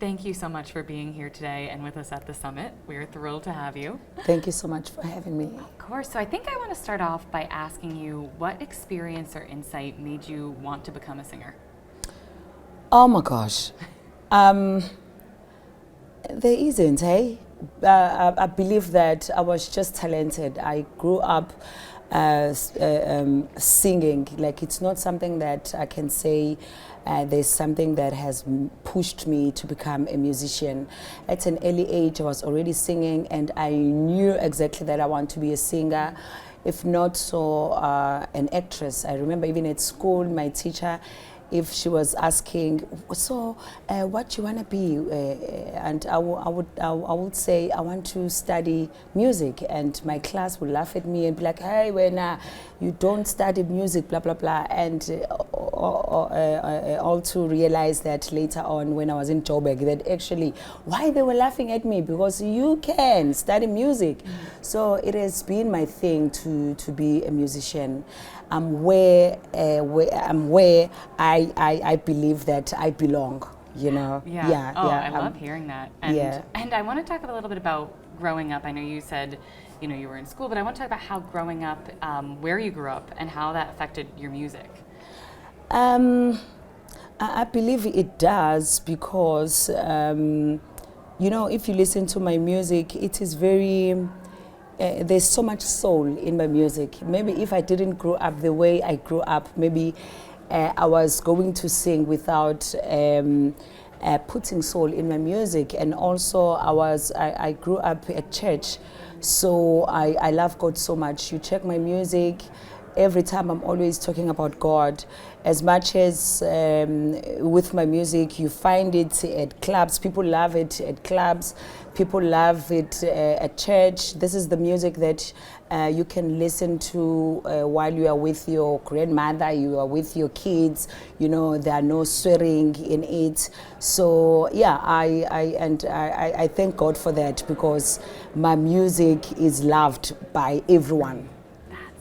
Thank you so much for being here today and with us at the summit. We're thrilled to have you. Thank you so much for having me. Of course. So I think I want to start off by asking you what experience or insight made you want to become a singer? Oh my gosh. There isn't, hey? I believe that I was just talented. I grew up singing. Like, it's not something that I can say there's something that has pushed me to become a musician. At an early age, I was already singing, and I knew exactly that I want to be a singer, if not so an actress. I remember even at school, my teacher, if she was asking, so what do you want to be? And I would say, I want to study music. And my class would laugh at me and be like, hey, when you don't study music, blah, blah, blah. And all to realize that later on when I was in Joburg, that actually, why they were laughing at me? Because you can study music. So it has been my thing to be a musician. I'm where I believe that I belong, you know. Yeah. I love hearing that. And, and I want to talk a little bit about growing up. I know you said, you know, you were in school, but I want to talk about how growing up, where you grew up and how that affected your music. I believe it does because, you know, if you listen to my music, it is very... there's so much soul in my music. Maybe if I didn't grow up the way I grew up, maybe I was going to sing without putting soul in my music. And also I grew up at church, so I love God so much. You check my music, every time I'm always talking about God. As much as with my music, you find it at clubs, people love it at clubs, people love it at church. This is the music that you can listen to while you are with your grandmother, you are with your kids, you know, there are no swearing in it. So yeah, I thank God for that, because my music is loved by everyone.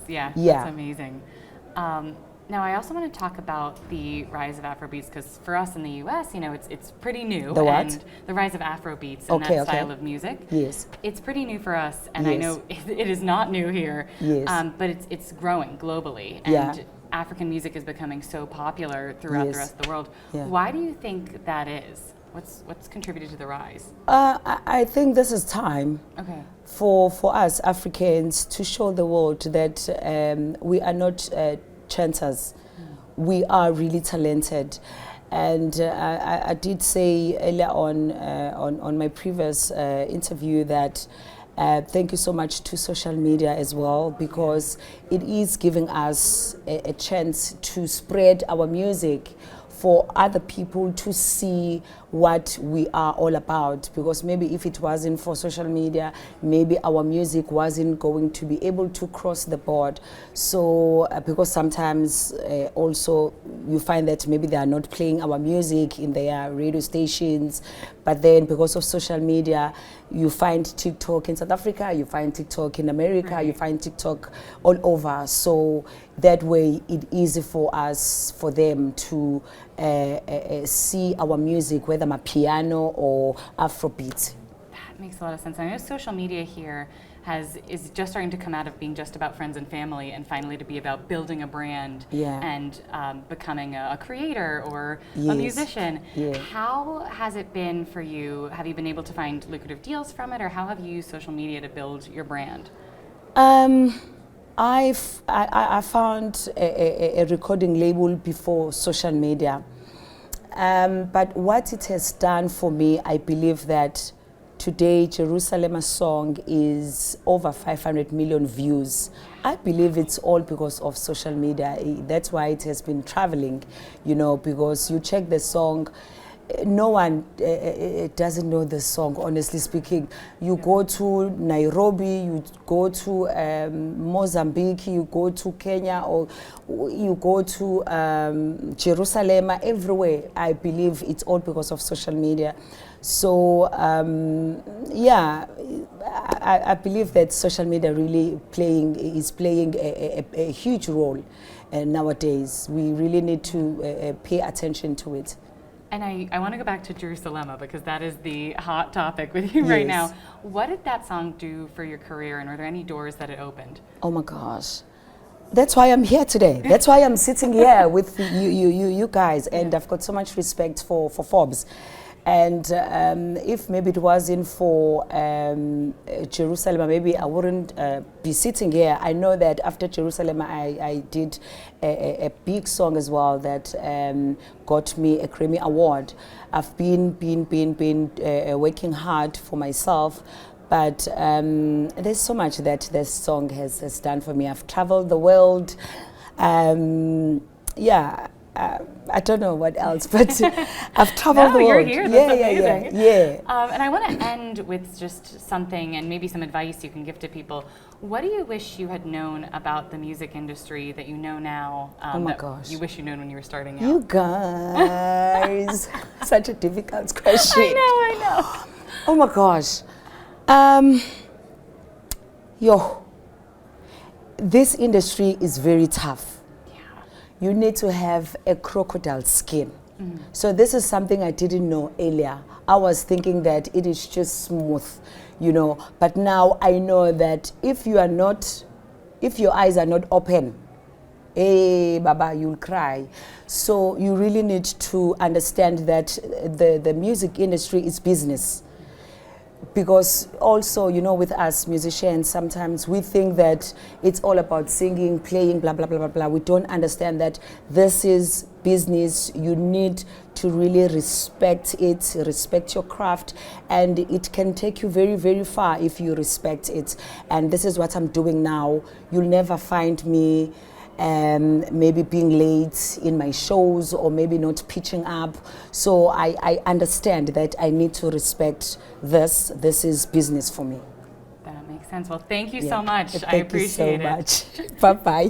That's amazing. Now, I also want to talk about the rise of Afrobeats, because for us in the U.S., you know, it's pretty new. The what? And the rise of Afrobeats and that style of music. Yes. It's pretty new for us, and I know it is not new here. Yes. But it's growing globally, and African music is becoming so popular throughout the rest of the world. Why do you think that is? What's contributed to the rise? I think this is time for us Africans to show the world that we are not chanters. We are really talented. And I did say earlier on my previous interview that thank you so much to social media as well, because it is giving us a chance to spread our music for other people to see what we are all about. Because maybe if it wasn't for social media, maybe our music wasn't going to be able to cross the board. So because sometimes also you find that maybe they are not playing our music in their radio stations, but then because of social media, you find TikTok in South Africa, you find TikTok in America, you find TikTok all over. So that way it is for us, for them to see our music, whether my piano or Afrobeat. That makes a lot of sense. I know social media here is just starting to come out of being just about friends and family, and finally to be about building a brand and becoming a creator or a musician. How has it been for you? Have you been able to find lucrative deals from it, or how have you used social media to build your brand? I found a recording label before social media. But what it has done for me, I believe that today Jerusalema song is over 500 million views. I believe it's all because of social media. That's why it has been traveling, you know, because you check the song, no one doesn't know the song, honestly speaking. You go to Nairobi, you go to Mozambique, you go to Kenya, or you go to Jerusalema, everywhere. I believe it's all because of social media. So yeah, I believe that social media really is playing a huge role nowadays. We really need to pay attention to it. And I want to go back to Jerusalema because that is the hot topic with you right now. What did that song do for your career, and are there any doors that it opened? Oh my gosh. That's why I'm here today. That's why I'm sitting here with you guys, and I've got so much respect for Forbes. And if maybe it wasn't for Jerusalema, maybe I wouldn't be sitting here. I know that after Jerusalema, I did a big song as well that got me a Grammy Award. I've been working hard for myself, but there's so much that this song has done for me. I've traveled the world. I don't know what else, but I've traveled the world. You're here. That's amazing. Yeah. And I want to end with just something and maybe some advice you can give to people. What do you wish you had known about the music industry that you know now? Oh my gosh. You wish you known when you were starting out? You guys, such a difficult question. I know. Oh my gosh. This industry is very tough. You need to have a crocodile skin. So this is something I didn't know earlier. I was thinking that it is just smooth, but now I know that if your eyes are not open, hey, Baba, you'll cry. So you really need to understand that the music industry is business. Because also, with us musicians, sometimes we think that it's all about singing, playing, blah, blah, blah, blah, blah. We don't understand that this is business. You need to really respect it, respect your craft, and it can take you very, very far if you respect it. And this is what I'm doing now. You'll never find me maybe being late in my shows or maybe not pitching up. So I understand that I need to respect this. This is business for me. That makes sense. Well, thank you so much. I appreciate it. Thank you so much. Bye-bye.